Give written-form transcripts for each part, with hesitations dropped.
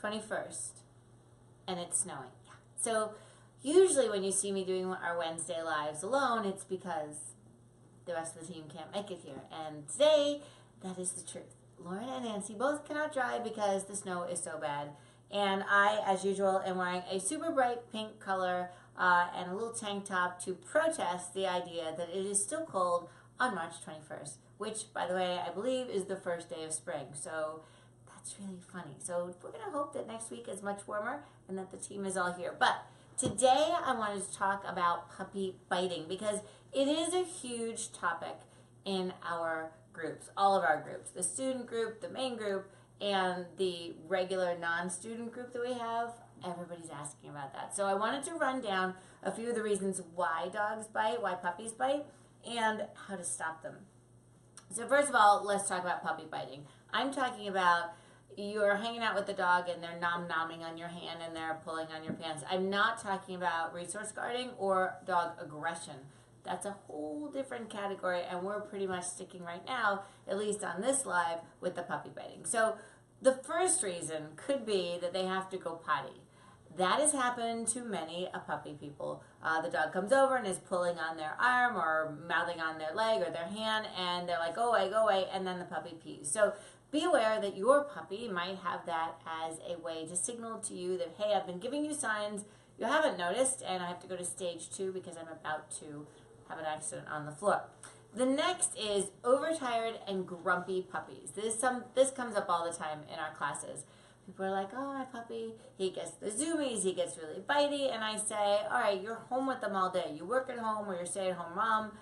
21st, and it's snowing. Yeah. So usually when you see me doing our Wednesday lives alone, it's because the rest of the team can't make it here. And today, that is the truth. Lauren and Nancy both cannot drive because the snow is so bad. And I, as usual, am wearing a super bright pink color and a little tank top to protest the idea that it is still cold on March 21st, which, by the way, I believe is the first day of spring. So that's really funny. So we're going to hope that next week is much warmer and that the team is all here. But today I wanted to talk about puppy biting because it is a huge topic in our groups, all of our groups, the student group, the main group, and the regular non-student group that we have. Everybody's asking about that. So I wanted to run down a few of the reasons why dogs bite, why puppies bite, and how to stop them. So first of all, let's talk about puppy biting. I'm talking about you're hanging out with the dog and they're nom-nomming on your hand and they're pulling on your pants. I'm not talking about resource guarding or dog aggression. That's a whole different category, and we're pretty much sticking right now, at least on this live, with the puppy biting. So the first reason could be that they have to go potty. That has happened to many puppy people. The dog comes over and is pulling on their arm or mouthing on their leg or their hand, and they're like, go away, and then the puppy pees. So be aware that your puppy might have that as a way to signal to you that, hey, I've been giving you signs you haven't noticed, and I have to go to stage 2 because I'm about to have an accident on the floor. The next is overtired and grumpy puppies. This comes up all the time in our classes. People are like, oh, my puppy, he gets the zoomies, he gets really bitey, and I say, all right, you're home with them all day. You work at home or you're stay-at-home mom.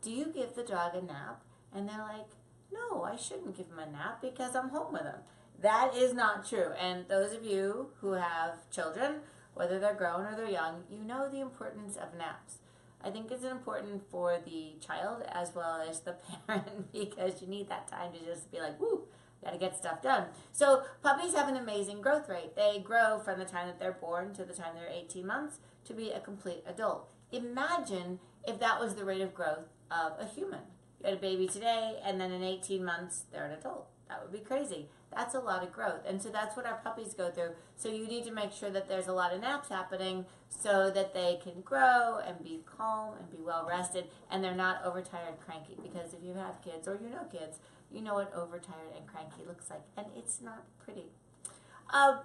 Do you give the dog a nap? And they're like, no, I shouldn't give him a nap because I'm home with him. That is not true. And those of you who have children, whether they're grown or they're young, you know the importance of naps. I think it's important for the child as well as the parent because you need that time to just be like, woo, gotta get stuff done. So puppies have an amazing growth rate. They grow from the time that they're born to the time they're 18 months to be a complete adult. Imagine if that was the rate of growth of a human. You had a baby today and then in 18 months they're an adult. That would be crazy. That's a lot of growth. And so that's what our puppies go through. So you need to make sure that there's a lot of naps happening so that they can grow and be calm and be well rested and they're not overtired cranky. Because if you have kids or you know kids, you know what overtired and cranky looks like. And it's not pretty.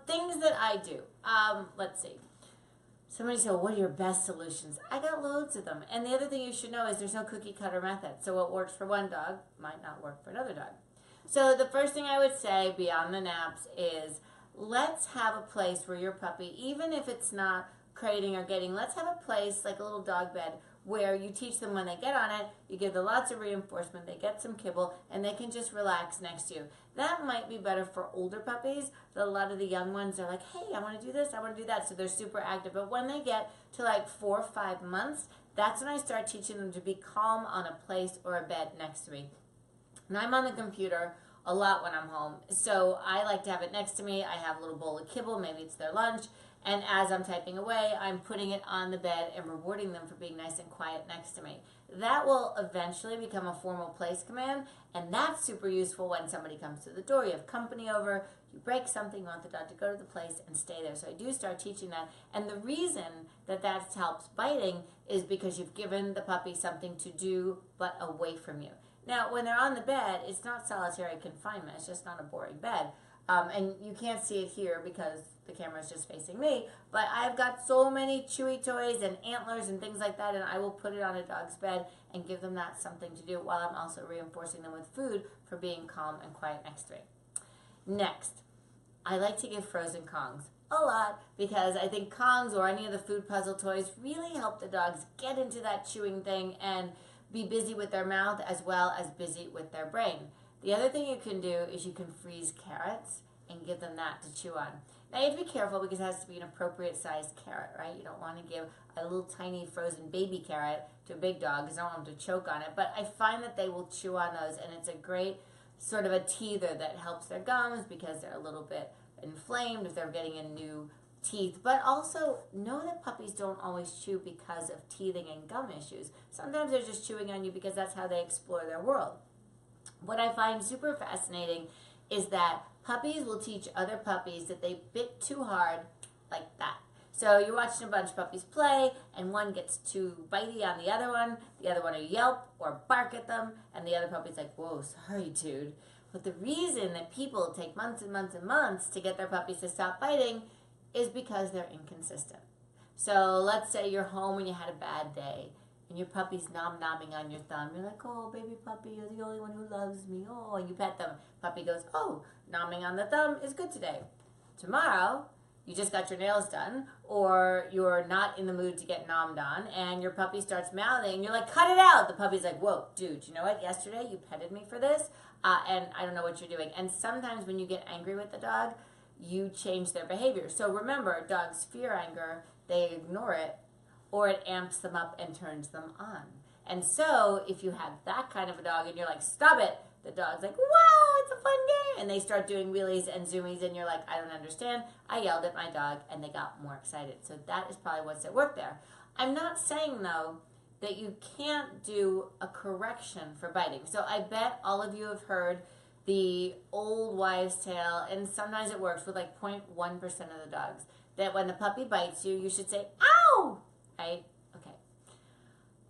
Things that I do. Let's see. Somebody said, what are your best solutions? I got loads of them. And the other thing you should know is there's no cookie cutter method. So what works for one dog might not work for another dog. So the first thing I would say beyond the naps is let's have a place where your puppy, even if it's not crating or getting, let's have a place like a little dog bed where you teach them when they get on it, you give them lots of reinforcement, they get some kibble, and they can just relax next to you. That might be better for older puppies. A lot of the young ones are like, hey, I want to do this, I want to do that, so they're super active. But when they get to like 4 or 5 months, that's when I start teaching them to be calm on a place or a bed next to me. And I'm on the computer a lot when I'm home, so I like to have it next to me. I have a little bowl of kibble, maybe it's their lunch, and as I'm typing away, I'm putting it on the bed and rewarding them for being nice and quiet next to me. That will eventually become a formal place command, and that's super useful when somebody comes to the door, you have company over, you break something, you want the dog to go to the place and stay there. So I do start teaching that, and the reason that that helps biting is because you've given the puppy something to do but away from you. Now, when they're on the bed, it's not solitary confinement. It's just not a boring bed. And you can't see it here because the camera is just facing me. But I've got so many chewy toys and antlers and things like that, and I will put it on a dog's bed and give them that something to do while I'm also reinforcing them with food for being calm and quiet next to me. Next, I like to give frozen Kongs a lot because I think Kongs or any of the food puzzle toys really help the dogs get into that chewing thing and be busy with their mouth as well as busy with their brain. The other thing you can do is you can freeze carrots and give them that to chew on. Now you have to be careful because it has to be an appropriate sized carrot, right? You don't want to give a little tiny frozen baby carrot to a big dog because I don't want them to choke on it. But I find that they will chew on those, and it's a great sort of a teether that helps their gums because they're a little bit inflamed if they're getting in new teeth. But also know that puppies don't always chew because of teething and gum issues. Sometimes they're just chewing on you because that's how they explore their world. What I find super fascinating is that Puppies will teach other puppies that they bit too hard, like that. So you're watching a bunch of puppies play, and one gets too bitey on the other one will yelp or bark at them, and the other puppy's like, whoa, sorry, dude. But the reason that people take months and months and months to get their puppies to stop biting is because they're inconsistent. So let's say you're home and you had a bad day, and your puppy's nom-nomming on your thumb. You're like, oh, baby puppy, you're the only one who loves me. Oh, and you pet them. Puppy goes, oh, nomming on the thumb is good today. Tomorrow, you just got your nails done, or you're not in the mood to get nommed on, and your puppy starts mouthing, and you're like, cut it out. The puppy's like, whoa, dude, you know what? Yesterday you petted me for this, and I don't know what you're doing. And sometimes when you get angry with the dog, you change their behavior. So remember, dogs fear anger, they ignore it, or it amps them up and turns them on. And so if you have that kind of a dog and you're like, stop it, the dog's like, wow, it's a fun game. And they start doing wheelies and zoomies, and you're like, I don't understand. I yelled at my dog, and they got more excited. So that is probably what's at work there. I'm not saying, though, that you can't do a correction for biting. So I bet all of you have heard the old wives' tale, and sometimes it works with like 0.1% of the dogs, that when the puppy bites you, you should say, ow, right? Okay.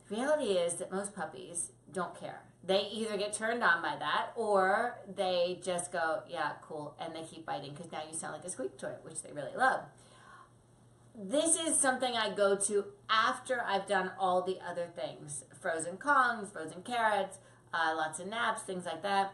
The reality is that most puppies don't care. They either get turned on by that, or they just go, yeah, cool, and they keep biting because now you sound like a squeak toy, which they really love. This is something I go to after I've done all the other things. Frozen Kongs, frozen carrots, lots of naps, things like that.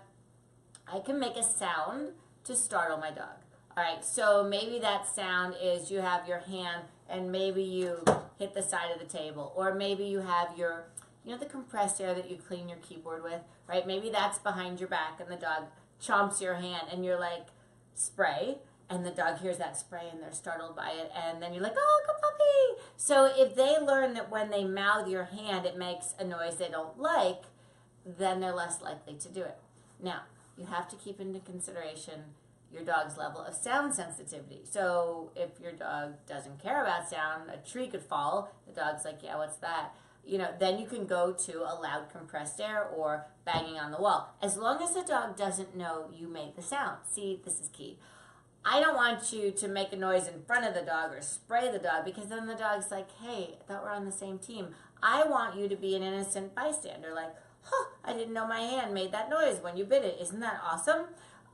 I can make a sound to startle my dog. All right, so maybe that sound is you have your hand and maybe you hit the side of the table, or maybe you have your, you know, the compressed air that you clean your keyboard with, right? Maybe that's behind your back and the dog chomps your hand and you're like, spray, and the dog hears that spray and they're startled by it, and then you're like, oh, good puppy. So if they learn that when they mouth your hand it makes a noise they don't like, then they're less likely to do it. Now, you have to keep into consideration your dog's level of sound sensitivity. So if your dog doesn't care about sound, a tree could fall, the dog's like, yeah, what's that? You know, then you can go to a loud compressed air or banging on the wall. As long as the dog doesn't know you made the sound. See, this is key. I don't want you to make a noise in front of the dog or spray the dog, because then the dog's like, hey, I thought we're on the same team. I want you to be an innocent bystander, like, huh, I didn't know my hand made that noise when you bit it. Isn't that awesome?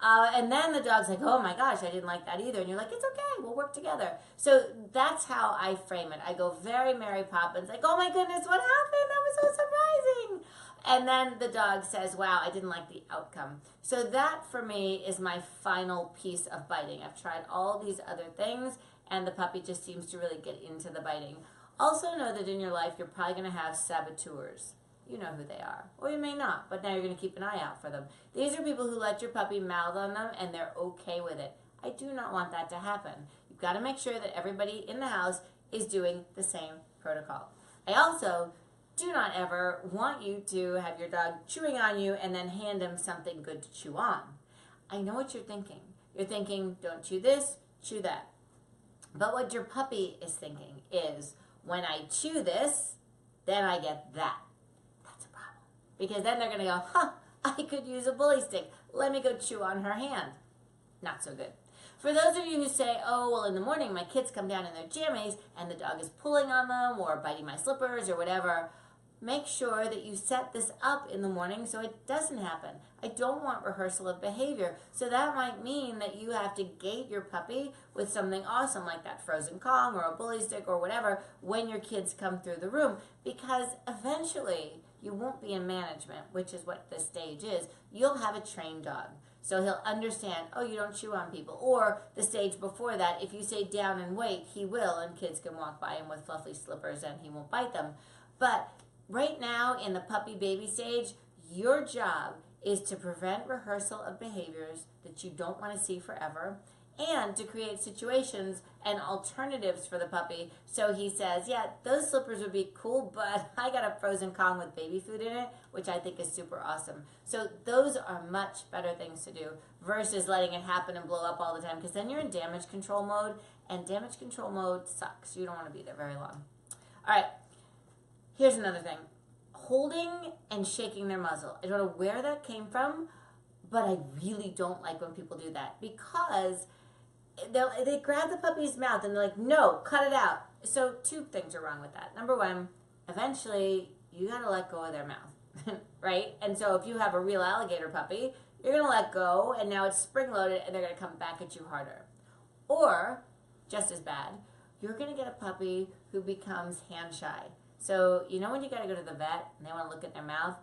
And then the dog's like, oh my gosh, I didn't like that either. And you're like, it's okay, we'll work together. So that's how I frame it. I go very Mary Poppins, like, oh my goodness, what happened? That was so surprising. And then the dog says, wow, I didn't like the outcome. So that for me is my final piece of biting. I've tried all these other things, and the puppy just seems to really get into the biting. Also know that in your life, you're probably going to have saboteurs. You know who they are. Or you may not, but now you're going to keep an eye out for them. These are people who let your puppy mouth on them and they're okay with it. I do not want that to happen. You've got to make sure that everybody in the house is doing the same protocol. I also do not ever want you to have your dog chewing on you and then hand him something good to chew on. I know what you're thinking. You're thinking, don't chew this, chew that. But what your puppy is thinking is, when I chew this, then I get that. Because then they're going to go, huh, I could use a bully stick. Let me go chew on her hand. Not so good. For those of you who say, oh, well, in the morning my kids come down in their jammies and the dog is pulling on them or biting my slippers or whatever, make sure that you set this up in the morning so it doesn't happen. I don't want rehearsal of behavior. So that might mean that you have to gate your puppy with something awesome like that frozen Kong or a bully stick or whatever when your kids come through the room, because eventually you won't be in management, which is what this stage is. You'll have a trained dog. So he'll understand, oh, you don't chew on people. Or the stage before that, if you say down and wait, he will, and kids can walk by him with fluffy slippers and he won't bite them. But right now in the puppy baby stage, your job is to prevent rehearsal of behaviors that you don't want to see forever, and to create situations and alternatives for the puppy. So he says, yeah, those slippers would be cool, but I got a frozen Kong with baby food in it, which I think is super awesome. So those are much better things to do versus letting it happen and blow up all the time, because then you're in damage control mode, and damage control mode sucks. You don't want to be there very long. All right, here's another thing. Holding and shaking their muzzle. I don't know where that came from, But I really don't like when people do that because they grab the puppy's mouth and they're like, no, cut it out. So 2 things are wrong with that. Number 1, eventually you got to let go of their mouth, right? And so if you have a real alligator puppy, you're going to let go and now it's spring-loaded and they're going to come back at you harder. Or, just as bad, you're going to get a puppy who becomes hand shy. So, you know when you got to go to the vet and they want to look at their mouth?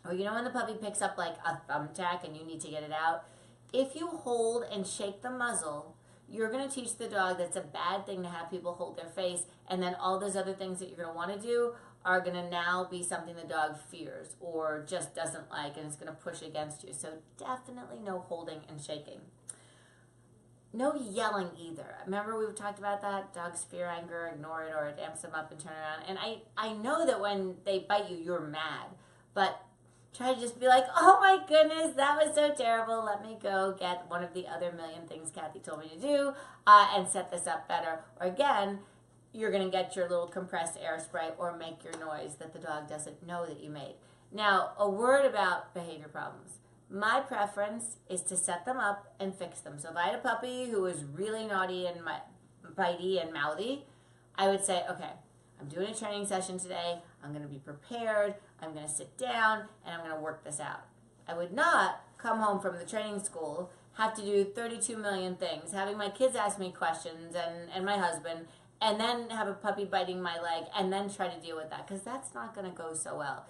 Or you know when the puppy picks up like a thumbtack and you need to get it out? If you hold and shake the muzzle, you're going to teach the dog that's a bad thing to have people hold their face, and then all those other things that you're going to want to do are going to now be something the dog fears or just doesn't like, and it's going to push against you. So definitely no holding and shaking. No yelling either. Remember we talked about that? Dogs fear anger, ignore it, or it amps them up and turn around. And I know that when they bite you, you're mad, but try to just be like, oh my goodness, that was so terrible. Let me go get one of the other million things Kathy told me to do and set this up better. Or again, you're going to get your little compressed air spray or make your noise that the dog doesn't know that you made. Now, a word about behavior problems. My preference is to set them up and fix them. So if I had a puppy who was really naughty and bitey and mouthy, I would say, okay, I'm doing a training session today. I'm going to be prepared. I'm going to sit down and I'm going to work this out. I would not come home from the training school, have to do 32 million things, having my kids ask me questions and my husband, and then have a puppy biting my leg and then try to deal with that, because that's not going to go so well.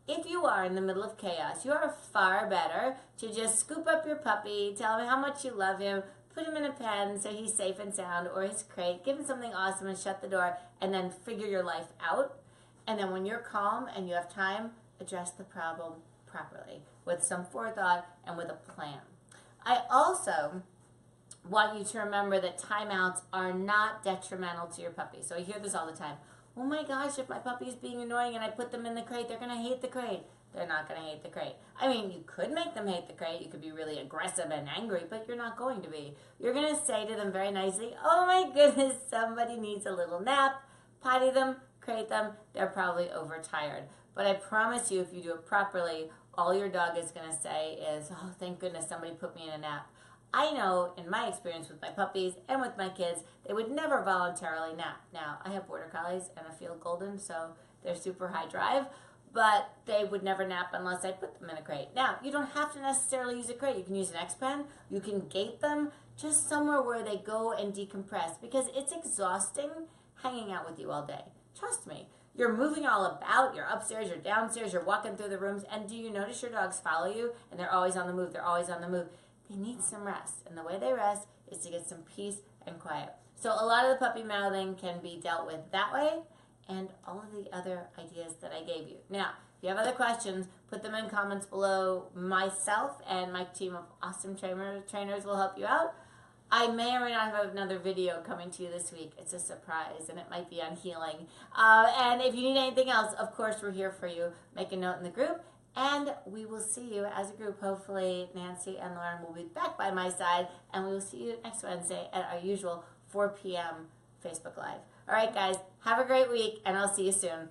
If you are in the middle of chaos, you are far better to just scoop up your puppy, tell him how much you love him, put him in a pen so he's safe and sound, or his crate, give him something awesome and shut the door, and then figure your life out. And then when you're calm and you have time, address the problem properly with some forethought and with a plan. I also want you to remember that timeouts are not detrimental to your puppy. So I hear this all the time. Oh my gosh, if my puppy's being annoying and I put them in the crate, they're going to hate the crate. They're not going to hate the crate. I mean, you could make them hate the crate. You could be really aggressive and angry, but you're not going to be. You're going to say to them very nicely, oh my goodness, somebody needs a little nap. Potty them, crate them. They're probably overtired. But I promise you, if you do it properly, all your dog is going to say is, oh, thank goodness somebody put me in a nap. I know in my experience with my puppies and with my kids, they would never voluntarily nap. Now, I have border collies and a field golden, so they're super high drive, but they would never nap unless I put them in a crate. Now, you don't have to necessarily use a crate. You can use an X-Pen. You can gate them just somewhere where they go and decompress, because it's exhausting hanging out with you all day. Trust me. You're moving all about. You're upstairs, you're downstairs, you're walking through the rooms, and do you notice your dogs follow you? And they're always on the move. They're always on the move. They need some rest, and the way they rest is to get some peace and quiet. So a lot of the puppy mouthing can be dealt with that way, and all of the other ideas that I gave you. Now, if you have other questions, put them in comments below. Myself and my team of awesome trainers will help you out. I may or may not have another video coming to you this week. It's a surprise, and it might be on healing. And if you need anything else, of course, we're here for you. Make a note in the group. And we will see you as a group. Hopefully, Nancy and Lauren will be back by my side. And we will see you next Wednesday at our usual 4 p.m. Facebook Live. All right, guys. Have a great week, and I'll see you soon.